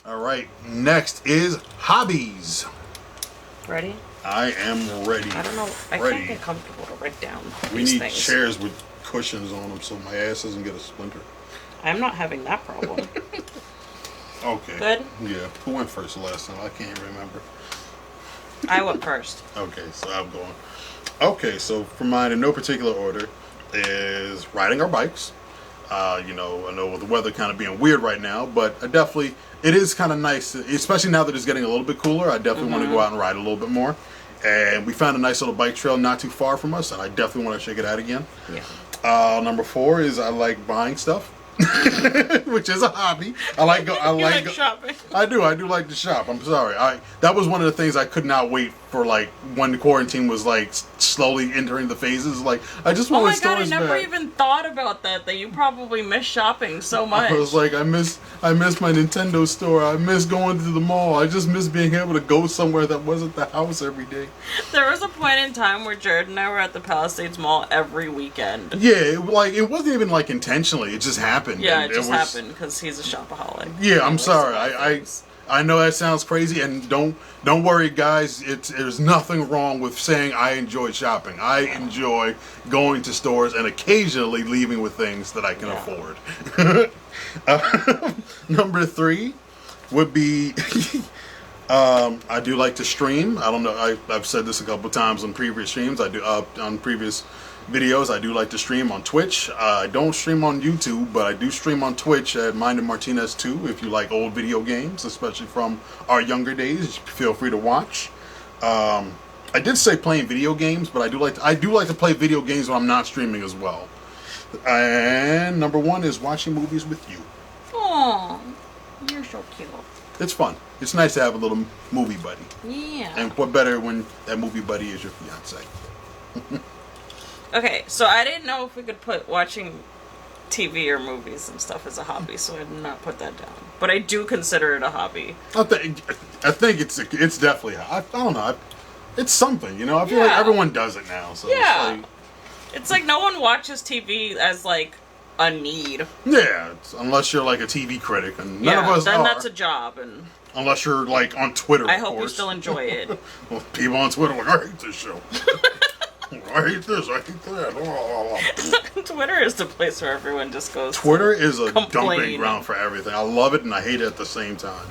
All right. Next is hobbies. Ready? I am ready. I don't know. I Ready. can't get comfortable to write down We these need things. chairs with cushions on them so my ass doesn't get a splinter. I'm not having that problem. Okay. Good? Yeah. Who went first last time? I can't remember. I went first. Okay, so I'm going. Okay, so for mine, in no particular order, is riding our bikes. I know with the weather kind of being weird right now, but it is kind of nice, especially now that it's getting a little bit cooler. I definitely want to go out and ride a little bit more. And we found a nice little bike trail not too far from us, and I definitely want to check it out again. Yeah. Number 4 is I like buying stuff. Which is a hobby. I like shopping. I do like to shop. I'm sorry. That was one of the things I could not wait for. Like when the quarantine was like slowly entering the phases. Like I just want my stores back. I never even thought about that you probably miss shopping so much. I was like, I miss my Nintendo store. I miss going to the mall. I just miss being able to go somewhere that wasn't the house every day. There was a point in time where Jared and I were at the Palisades Mall every weekend. Yeah, it wasn't even like intentionally. It just happened. Yeah, it just happened because he's a shopaholic. Yeah, I'm sorry. I know that sounds crazy, and don't worry, guys. There's nothing wrong with saying I enjoy shopping. I enjoy going to stores and occasionally leaving with things that I can afford. Number 3 would be I do like to stream. I don't know. I've said this a couple times on previous streams. I do on previous videos. I do like to stream on Twitch. I don't stream on YouTube, but I do stream on Twitch at Minded Martinez 2. If you like old video games, especially from our younger days, feel free to watch. I did say playing video games, but I do like to play video games when I'm not streaming as well. And number 1 is watching movies with you. Aww, you're so cute. It's fun. It's nice to have a little movie buddy. Yeah. And what better when that movie buddy is your fiance? Okay, so I didn't know if we could put watching TV or movies and stuff as a hobby, so I did not put that down. But I do consider it a hobby. I think it's definitely. I don't know. It's something, I feel like everyone does it now. So yeah. It's like no one watches TV as like a need. Yeah, unless you're like a TV critic, and none of us then are. that's a job, and unless you're like on Twitter. I hope you still enjoy it. Well, people on Twitter are like, I hate this show. I hate this. I hate that. Twitter is the place where everyone just goes. Twitter is a complain. dumping ground for everything. I love it and I hate it at the same time.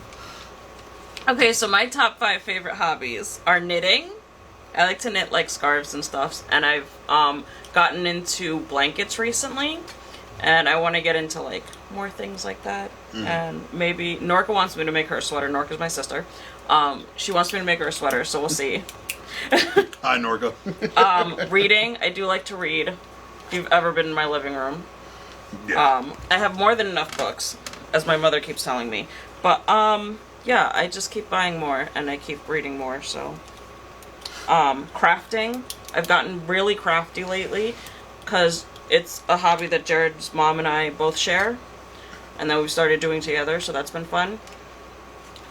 Okay, so my top 5 favorite hobbies are knitting. I like to knit like scarves and stuff, and I've gotten into blankets recently, and I want to get into like more things like that. And maybe Norka wants me to make her a sweater. Norka's my sister. She wants me to make her a sweater, so we'll see. Hi, Norka. Reading, I do like to read. If you've ever been in my living room, Yeah. I have more than enough books, as my mother keeps telling me. But yeah, I just keep buying more and I keep reading more. So, crafting, I've gotten really crafty lately because it's a hobby that Jared's mom and I both share, and that we've started doing together. So that's been fun.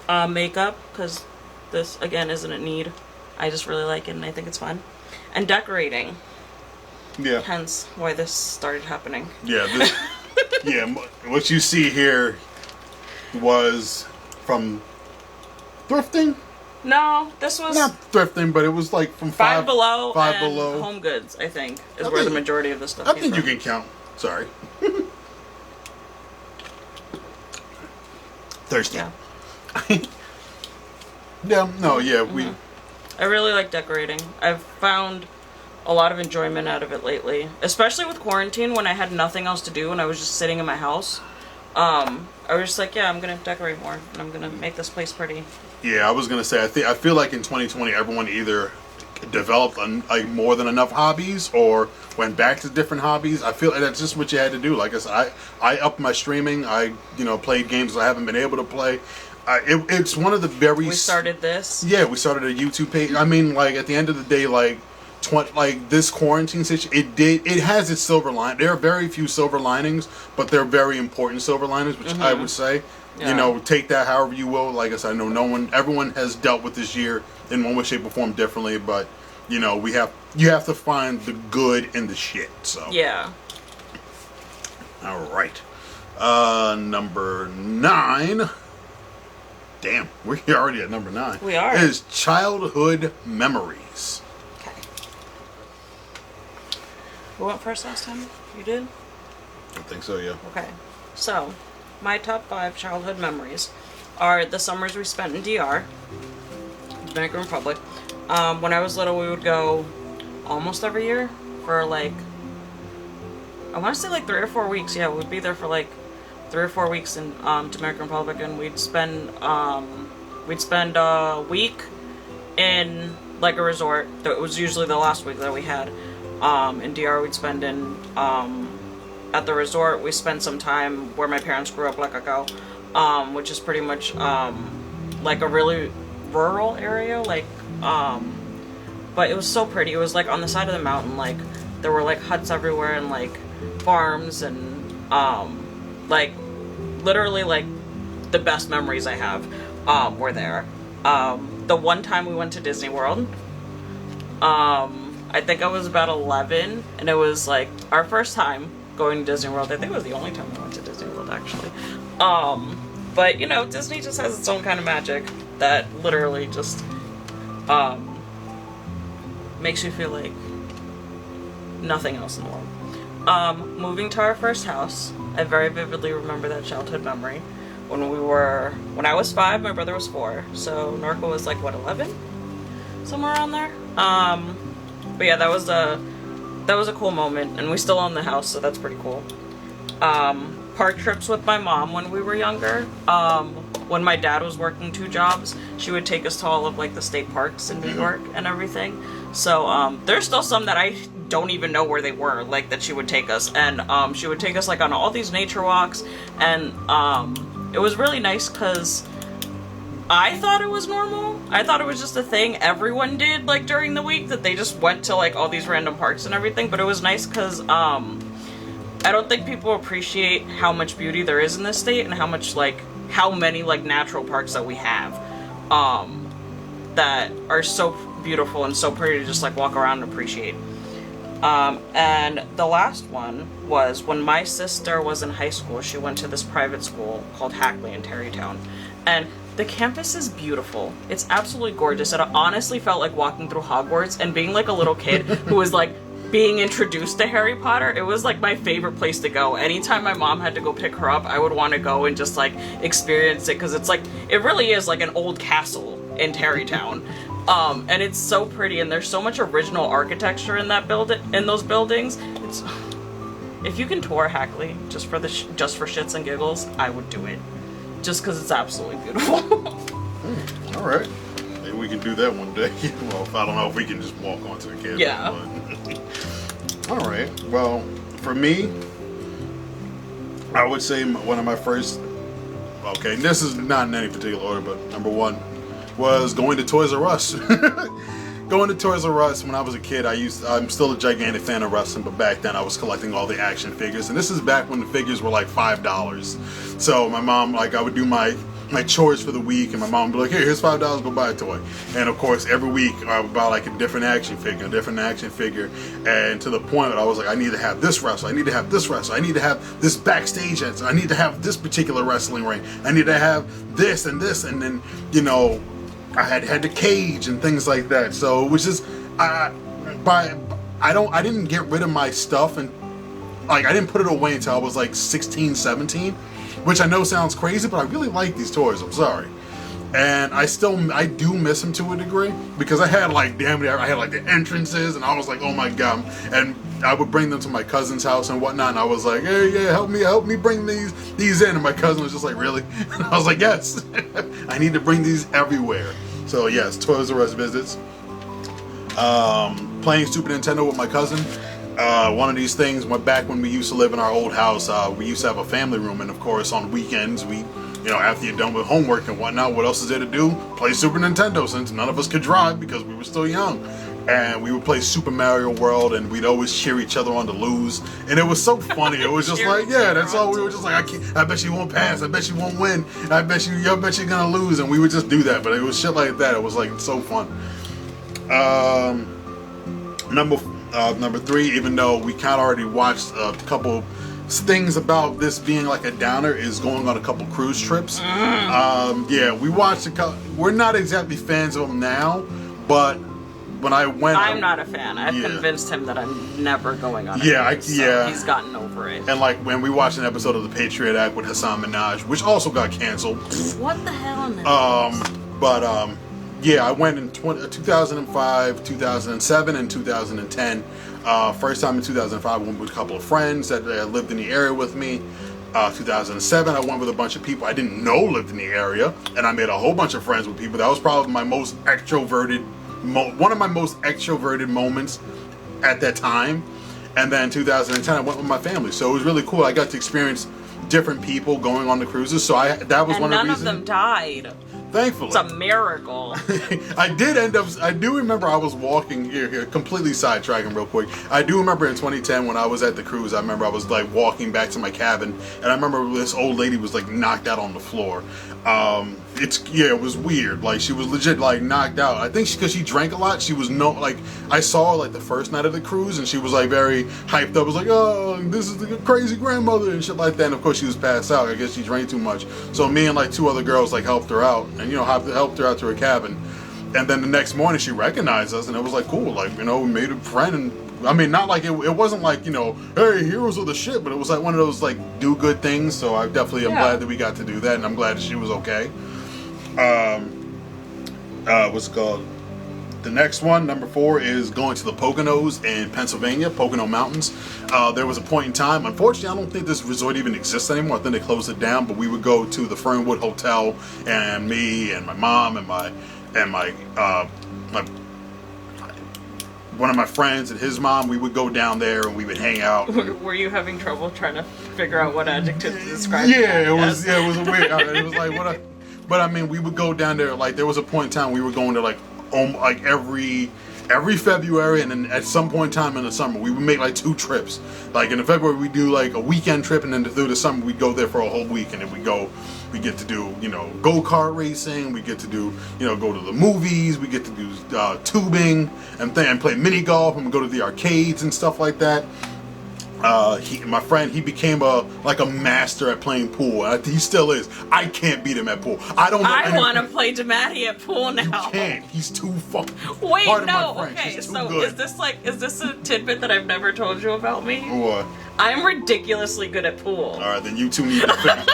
Makeup, because this again isn't a need. I just really like it and I think it's fun. And decorating. Yeah. Hence why this started happening. Yeah. What you see here was from thrifting. No, this was Not thrifting, but it was like from Five Below Five and Below. Home Goods, I think, is I where the think- majority of the stuff I came think you from. can count. Sorry. Thirsty. Yeah. We. I really like decorating. I've found a lot of enjoyment out of it lately, especially with quarantine when I had nothing else to do and I was just sitting in my house. I was just like, yeah, I'm gonna decorate more and I'm gonna make this place pretty. Yeah, I was gonna say. I feel like in 2020, everyone either developed like more than enough hobbies or went back to different hobbies. I feel like that's just what you had to do. Like I said, I upped my streaming. I played games I haven't been able to play. It's one of the very. We started this. Yeah, we started a YouTube page. I mean, like at the end of the day, like this quarantine situation, it has its silver line. There are very few silver linings, but they're very important silver linings, which I would say. Yeah. Take that however you will. Like I said, I know everyone has dealt with this year in one way, shape, or form differently, but you have to find the good in the shit. So Yeah. all right, number 9. damn, we're already at number 9. We are. It is childhood memories. Okay. Who went first last time? You did? I think so, yeah. Okay. So, my top 5 childhood memories are the summers we spent in DR, Dominican Republic. When I was little, we would go almost every year for like, I want to say like 3 or 4 weeks. Yeah, we'd be there for like 3 or 4 weeks in Dominican Republic, and we'd spend a week in like a resort. That was usually the last week that we had. In DR, we'd spend in at the resort. We spent some time where my parents grew up, like Cacao, which is pretty much like a really rural area, like but it was so pretty. It was like on the side of the mountain, like there were like huts everywhere and like farms and like literally like the best memories I have were there. The one time we went to Disney World, I think I was about 11, and it was like our first time going to Disney World. I think it was the only time we went to Disney World, actually. But you know, Disney just has its own kind of magic that literally just makes you feel like nothing else in the world. Moving to our first house, I very vividly remember that childhood memory. When I was 5, my brother was 4, so Norco was like, what, 11? Somewhere around there. But yeah, that was a cool moment, and we still own the house, so that's pretty cool. Park trips with my mom when we were younger. When my dad was working 2 jobs, she would take us to all of like the state parks in New York and everything. So there's still some that I don't even know where they were, like that she would take us, and she would take us like on all these nature walks, and it was really nice because I thought it was normal. I thought it was just a thing everyone did like during the week, that they just went to like all these random parks and everything. But it was nice because I don't think people appreciate how much beauty there is in this state, and how many like natural parks that we have that are so beautiful and so pretty to just like walk around and appreciate. And the last one was when my sister was in high school. She went to this private school called Hackley in Tarrytown, and the campus is beautiful. It's absolutely gorgeous. It honestly felt like walking through Hogwarts, and being like a little kid who was like being introduced to Harry Potter, it was like my favorite place to go. Anytime my mom had to go pick her up, I would want to go and just like experience it, because it's like, it really is like an old castle in Tarrytown. And it's so pretty, and there's so much original architecture in those buildings. If you can tour Hackley just for shits and giggles, I would do it, just because it's absolutely beautiful. All right, maybe we can do that one day. Well, I don't know if we can just walk onto the campus. Yeah. But all right. Well, for me, I would say one of my first. Okay, this is not in any particular order, but number 1 was going to Toys R Us. Going to Toys R Us when I was a kid, I'm still a gigantic fan of wrestling, but back then I was collecting all the action figures, and this is back when the figures were like $5. So my mom, like, I would do my chores for the week, and my mom would be like, here's $5, go buy a toy. And of course, every week I would buy like a different action figure, and to the point that I was like, I need to have this wrestler, I need to have this wrestler, I need to have this backstage answer, I need to have this particular wrestling ring, I need to have this, and then, you know, I had the cage and things like that. So, which is, I didn't get rid of my stuff, and like I didn't put it away until I was like 16, 17, which I know sounds crazy, but I really like these toys. I'm sorry, and I do miss them to a degree, because I had like the entrances, and I was like, oh my god, and I would bring them to my cousin's house and whatnot, and I was like, hey, yeah, help me bring these in, and my cousin was just like, really? And I was like, yes. I need to bring these everywhere. So yes, Toys R Us visits. Playing Super Nintendo with my cousin. One of these things went back when we used to live in our old house. We used to have a family room, and of course on weekends after you're done with homework and whatnot, what else is there to do? Play Super Nintendo, since none of us could drive because we were still young. And we would play Super Mario World, and we'd always cheer each other on to lose. And it was so funny. It was just like, yeah, that's all. We were just like, I bet you won't pass. I bet you won't win. I bet you're gonna lose. And we would just do that. But it was shit like that. It was like so fun. Number 3, even though we kind of already watched a couple things about this being like a downer is going on a couple cruise trips. Yeah, we watched we're not exactly fans of them now, but when I went, I'm not a fan. I've Yeah. convinced him that I'm never going on a Yeah, cruise, so yeah. he's gotten over it. and like when we watched an episode of The Patriot Act with Hassan Minaj, which also got canceled. What the hell? In the But yeah, I went in 2005, 2007, and 2010. First time in 2005, I went with a couple of friends that lived in the area with me. 2007, I went with a bunch of people I didn't know lived in the area, and I made a whole bunch of friends with people. That was probably my most extroverted, one of my most extroverted moments at that time. And then 2010, I went with my family, so it was really cool. I got to experience different people going on the cruises. So that was and one of none the of reasons. them died. Thankfully, It's a miracle. I do remember I was walking here, completely sidetracking real quick. I do remember in 2010 when I was at the cruise, I remember I was like walking back to my cabin, and I remember this old lady was like knocked out on the floor. It was weird. Like she was legit like knocked out. I think because she drank a lot, she was I saw her like the first night of the cruise, and she was like very hyped up. It was like, oh, this is the crazy grandmother and shit like that. And of course she was passed out. I guess she drank too much. So me and like two other girls like helped her out, and helped her out to her cabin. And then the next morning she recognized us, and it was like cool. Like we made a friend, and I mean not like it wasn't like hey, heroes of the shit, but it was like one of those like do good things. So I definitely am glad that we got to do that, and I'm glad that she was okay. What's it called? The next one, number 4, is going to the Poconos in Pennsylvania, Pocono Mountains. There was a point in time, unfortunately, I don't think this resort even exists anymore. I think they closed it down, but we would go to the Fernwood Hotel, and me and my mom and my one of my friends and his mom, we would go down there and we would hang out. Were you having trouble trying to figure out what adjective to describe? Yeah, it was weird. It was like but I mean, we would go down there. Like there was a point in time we were going to like every February, and then at some point in time in the summer we would make like 2 trips. Like in the February we do like a weekend trip, and then through the summer we go there for a whole week, and then we get to do go-kart racing, we get to do go to the movies, we get to do tubing and play mini golf, and we go to the arcades and stuff like that. My friend, he became a master at playing pool. And he still is. I can't beat him at pool. I don't know. I want to play DeMatty at pool now. You can't. He's too fucking. Wait, no. French. Okay, He's too so good. is this a tidbit that I've never told you about me? What? I'm ridiculously good at pool. All right, then you two need to finish.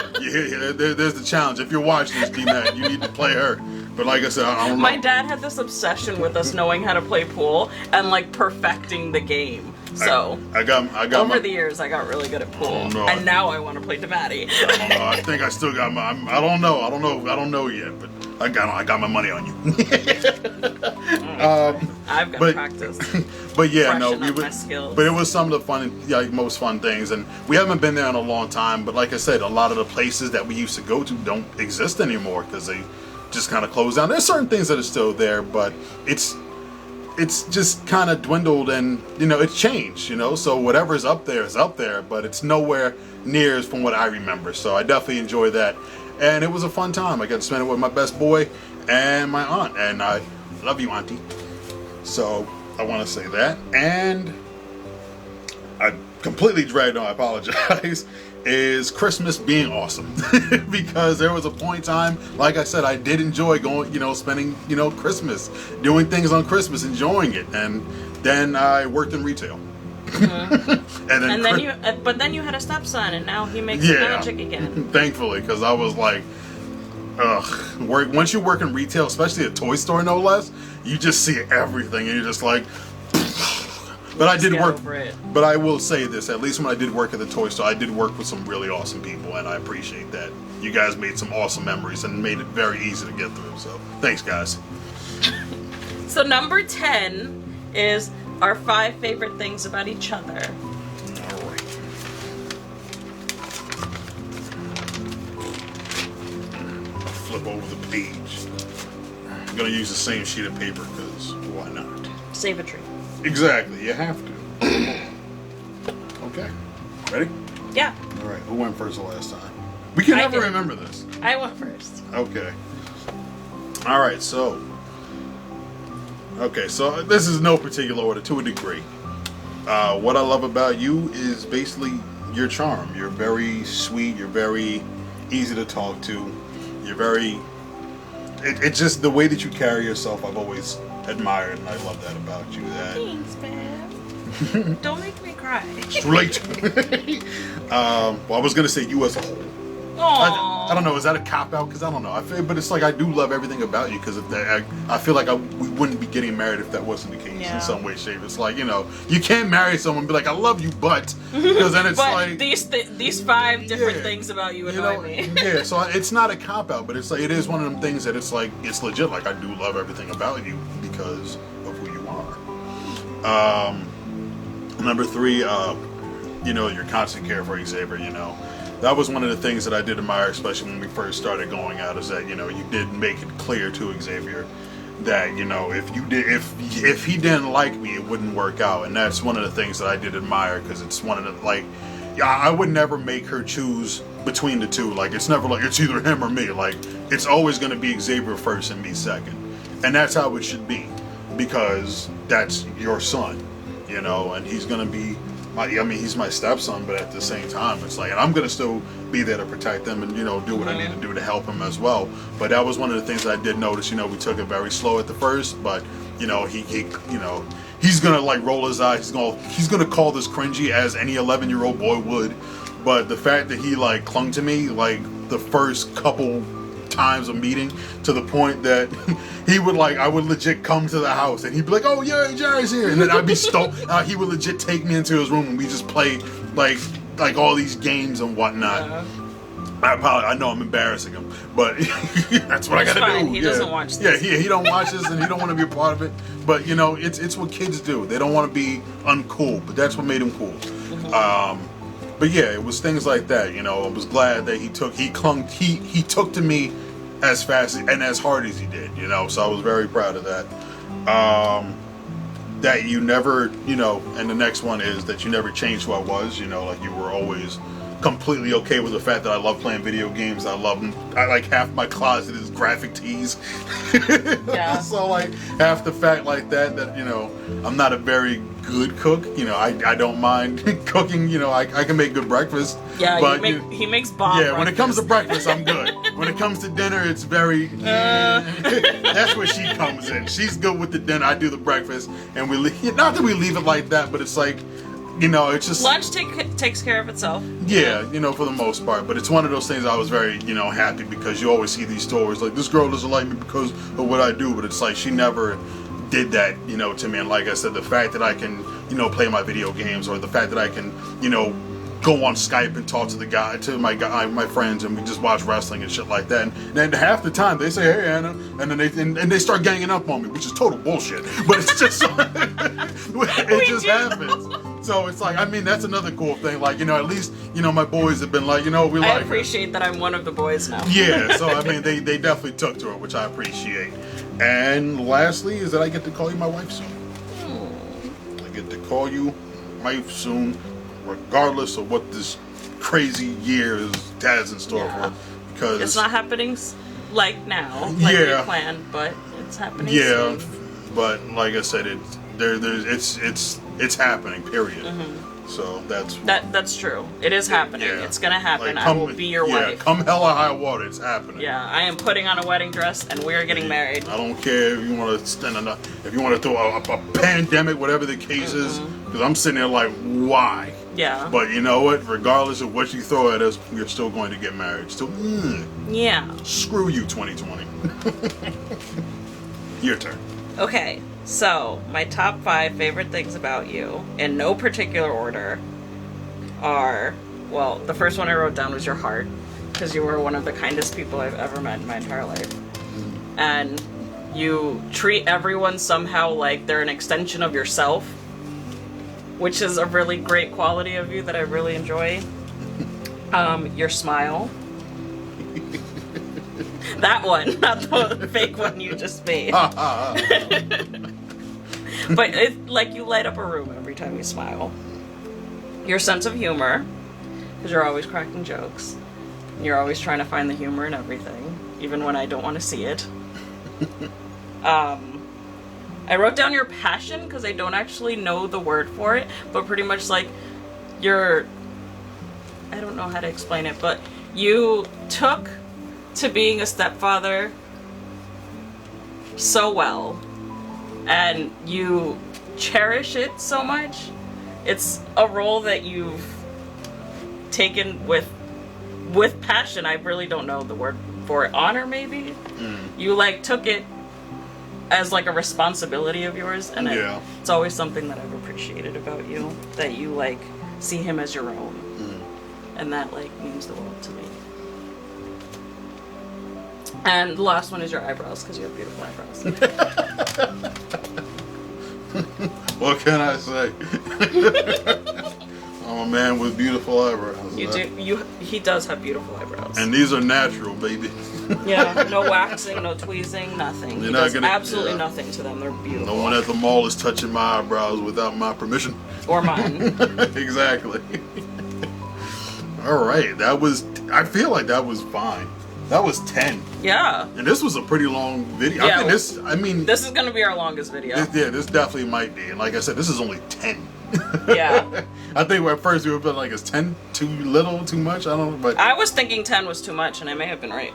There's the challenge. If you're watching this, D-Man, you need to play her. But like I said, I don't know. My dad had this obsession with us knowing how to play pool and like perfecting the game. So I got over the years, I got really good at pool, and now I want to play DeMatty. I don't know. I think I still got my. I don't know yet, but I got my money on you. I've got practice. But yeah, Freshen up my skills. But it was some of the most fun things, and we haven't been there in a long time. But like I said, a lot of the places that we used to go to don't exist anymore because they just kind of closed down. There's certain things that are still there, but it's just kind of dwindled, and it's changed. So whatever's up there is up there, but it's nowhere near from what I remember. So I definitely enjoyed that, and it was a fun time. I got to spend it with my best boy and my aunt, and I love you, auntie. So I want to say that, and I completely dragged on. I apologize. Is Christmas being awesome because there was a point in time, like I said, I did enjoy going, spending, Christmas, doing things on Christmas, enjoying it, and then I worked in retail. But then you had a stepson, and now he makes magic again. Thankfully, because I was like, ugh. Once you work in retail, especially a toy store, no less, you just see everything, and you're just like. But I did work. But I will say this: at least when I did work at the toy store, I did work with some really awesome people, and I appreciate that. You guys made some awesome memories and made it very easy to get through. So thanks, guys. So number 10 is our 5 favorite things about each other. All right. Flip over the page. I'm gonna use the same sheet of paper because why not? Save a tree. Exactly, you have to. Okay, ready? Yeah. All right, who went first the last time? We can never remember this. I went first. Okay. All right, so this is no particular order to a degree. What I love about you is basically your charm. You're very sweet. You're very easy to talk to. You're very. It's just the way that you carry yourself. I've always admired, and I love that about you. That Thanks, man. Don't make me cry. straight. Well, I was gonna say you as a whole. I don't know. Is that a cop out? Because I don't know. I feel, but it's like I do love everything about you. Because I feel like we wouldn't be getting married if that wasn't the case in some way, shape. It's like, you know, you can't marry someone and be like, I love you, but because then it's but like these 5 different things about you annoy me. Yeah. So it's not a cop out, but it's like it is one of them things that it's like it's legit. Like I do love everything about you because of who you are. Number 3, you know, your constant care for Xavier. You know. That was one of the things that I did admire, especially when we first started going out, is that, you know, you did make it clear to Xavier that, you know, if he didn't like me, it wouldn't work out. And that's one of the things that I did admire, because it's one of the, like, I would never make her choose between the two. Like, it's never like, it's either him or me. Like, it's always going to be Xavier first and me second. And that's how it should be, because that's your son, you know, and he's going to be, I mean, he's my stepson, but at the same time, it's like, and I'm going to still be there to protect them and, you know, do what I need to do to help him as well. But that was one of the things I did notice. You know, we took it very slow at the first, but, you know, he you know, he's going to, like, roll his eyes. He's going to call this cringy, as any 11-year-old boy would. But the fact that he, like, clung to me, like, the first couple times of meeting, to the point that he would, like, I would legit come to the house and he'd be like, oh yeah, Jerry's here, and then I'd be stoked. He would legit take me into his room and we just play like all these games and whatnot. I know I'm embarrassing him, but that's what I gotta do. He doesn't watch this. Yeah, he don't watch this and he don't want to be a part of it. But you know, it's what kids do. They don't want to be uncool, but that's what made him cool. But yeah, it was things like that. You know, I was glad that he took to me as fast and as hard as he did. You know, so I was very proud of that. That you never, you know, and the next one is that you never changed who I was. You know, like you were always completely okay with the fact that I love playing video games. I like half my closet is graphic tees. Yeah. So like half the fact like that you know, I'm not a very good cook. You know, I don't mind cooking. You know, I can make good breakfast. Yeah, but he makes bomb. Yeah, when it comes to breakfast, I'm good. When it comes to dinner, it's very. That's where she comes in. She's good with the dinner. I do the breakfast, and we leave. Not that we leave it like that, but it's like, you know, it's just lunch takes care of itself. Yeah, you know, for the most part. But it's one of those things I was very, you know, happy, because you always see these stories like, this girl doesn't like me because of what I do, but it's like she never did that, you know, to me. And like I said, the fact that I can, you know, play my video games, or the fact that I can, you know, go on Skype and talk to my friends, and we just watch wrestling and shit like that. And then half the time they say, hey Anna, and then they start ganging up on me, which is total bullshit. But it's just it just happens. So it's like, I mean, that's another cool thing. Like, you know, at least, you know, my boys have been like, you know, we like I appreciate that I'm one of the boys now. Yeah, so I mean, they definitely took to it, which I appreciate. And lastly is that I get to call you my wife soon. I get to call you wife soon, regardless of what this crazy year has in store for. Because it's not happening like now, like we planned, but it's happening. Yeah, soon. But like I said, it's happening. Period. So that's true. It is happening. Yeah. It's gonna happen. Like, I will be your wife. Come hell or high water, it's happening. Yeah, I am putting on a wedding dress, and we are getting married. I don't care if you want to if you want to throw a pandemic, whatever the case is, because I'm sitting there like, why? Yeah. But you know what? Regardless of what you throw at us, we're still going to get married. Still, yeah. Screw you, 2020. Your turn. Okay, so my top 5 favorite things about you, in no particular order, are, well, the first one I wrote down was your heart, because you were one of the kindest people I've ever met in my entire life. And you treat everyone somehow like they're an extension of yourself, which is a really great quality of you that I really enjoy. Your smile. That one, not the fake one you just made. But it, like, you light up a room every time you smile. Your sense of humor, because you're always cracking jokes. You're always trying to find the humor in everything, even when I don't want to see it. I wrote down your passion, because I don't actually know the word for it, but pretty much like your I don't know how to explain it, but you took to being a stepfather so well, and you cherish it so much. It's a role that you've taken with passion. I really don't know the word for it. Honor, maybe. You like took it as like a responsibility of yours, and it's always something that I've appreciated about you, that you like see him as your own, and that like means the world to me. And the last one is your eyebrows, because you have beautiful eyebrows. What can I say? I'm a man with beautiful eyebrows. He does have beautiful eyebrows. And these are natural, baby. Yeah, no waxing, no tweezing, nothing. He does absolutely nothing to them. They're beautiful. No one at the mall is touching my eyebrows without my permission. Or mine. Exactly. All right, I feel like that was fine. That was 10. Yeah. And this was a pretty long video. Yeah, this is going to be our longest video. This definitely might be. And like I said, this is only 10. Yeah. I think at first we were like, is 10 too little, too much? I don't know. But I was thinking 10 was too much, and I may have been right.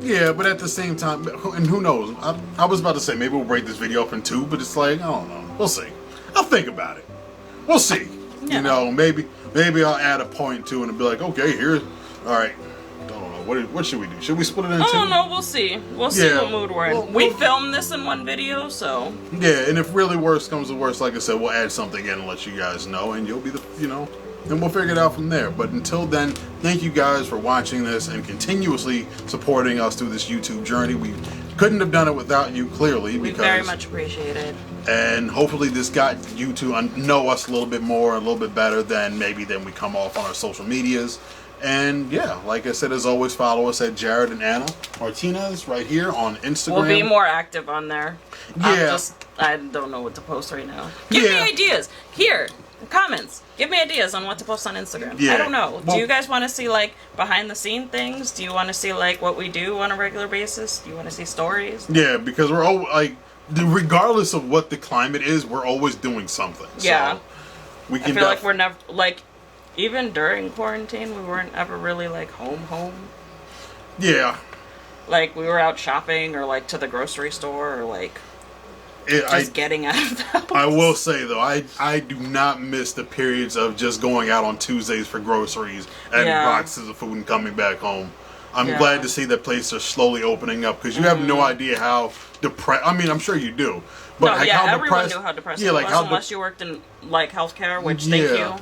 yeah, but at the same time, and who knows? I was about to say, maybe we'll break this video up in 2, but it's like, I don't know. We'll see. I'll think about it. We'll see. Yeah. You know, maybe I'll add a point 2 and be like, okay, here's, all right. What should we do? Should we split it in 2? Oh, no, we'll see. We'll see what mood we're in. We filmed this in one video, so. Yeah, and if really worse comes to worse, like I said, we'll add something in and let you guys know, and you'll be and we'll figure it out from there. But until then, thank you guys for watching this and continuously supporting us through this YouTube journey. We couldn't have done it without you, clearly. We very much appreciate it. And hopefully this got you to know us a little bit more, a little bit better than we come off on our social medias. And yeah, like I said, as always, follow us at Jared and Anna Martinez right here on Instagram. We'll be more active on there. Yeah. I don't know what to post right now. Give me ideas. Here, comments. Give me ideas on what to post on Instagram. Yeah. I don't know. Do you guys want to see like behind the scene things? Do you want to see like what we do on a regular basis? Do you want to see stories? Yeah, because we're all like, regardless of what the climate is, we're always doing something. Yeah. So we can I feel like we're never like. Even during quarantine, we weren't ever really, like, home. Yeah. Like, we were out shopping or, like, to the grocery store or, like, getting out of the house. I will say, though, I do not miss the periods of just going out on Tuesdays for groceries, adding boxes of food and coming back home. I'm glad to see that places are slowly opening up, because you have no idea how depressed... I mean, I'm sure you do. But everyone knew how depressing it was, unless you worked in, like, healthcare, which, thank you.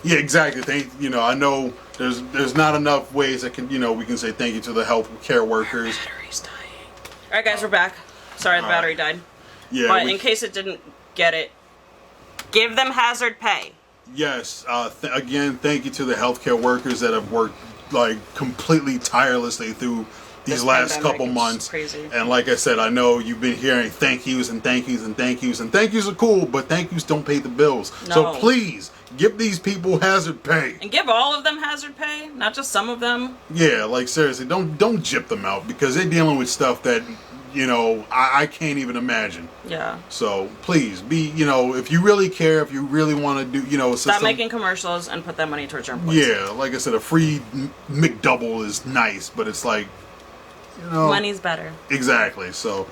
Yeah, exactly. I know there's not enough ways that we can say thank you to the healthcare workers. Our battery's dying. All right, guys, we're back. Sorry, the battery died. Yeah. But in case it didn't get it, give them hazard pay. Yes. Again, thank you to the healthcare workers that have worked like completely tirelessly through these last couple months. Crazy. And like I said, I know you've been hearing thank yous and thank yous and thank yous, and thank yous are cool, but thank yous don't pay the bills. No. So please give these people hazard pay. And give all of them hazard pay, not just some of them. Yeah, like seriously, don't gyp them out, because they're dealing with stuff that I can't even imagine. Yeah. So please be, if you really care, if you really want to do, stop making commercials and put that money towards your employees. Yeah, like I said, a free McDouble is nice, but it's like, money's better. Exactly. So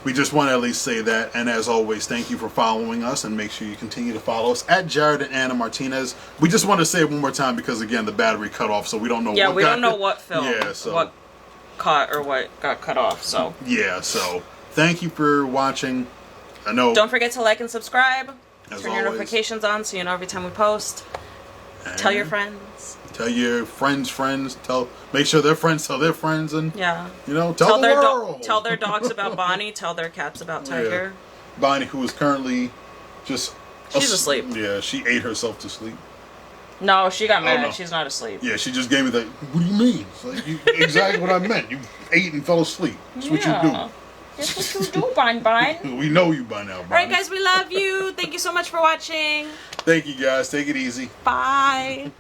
we just want to at least say that. And as always, thank you for following us, and make sure you continue to follow us at Jared and Anna Martinez. We just want to say it one more time, because again, the battery cut off, so we don't know. Yeah, we don't know what film. Yeah, so what caught or what got cut off. So yeah, so thank you for watching. I know. Don't forget to like and subscribe. As Turn your notifications on so you know every time we post. And tell your friends. Tell your friends. Make sure their friends tell their friends, and tell the world. Tell their dogs about Bonnie. Tell their cats about Tiger. Yeah. Bonnie, who is currently just she's asleep. Yeah, she ate herself to sleep. No, she got mad. No. She's not asleep. Yeah, she just gave me that. What do you mean? It's like, exactly what I meant. You ate and fell asleep. That's what you do. That's what you do, Bon. We know you by now, Bon. Alright, guys, we love you. Thank you so much for watching. Thank you, guys. Take it easy. Bye.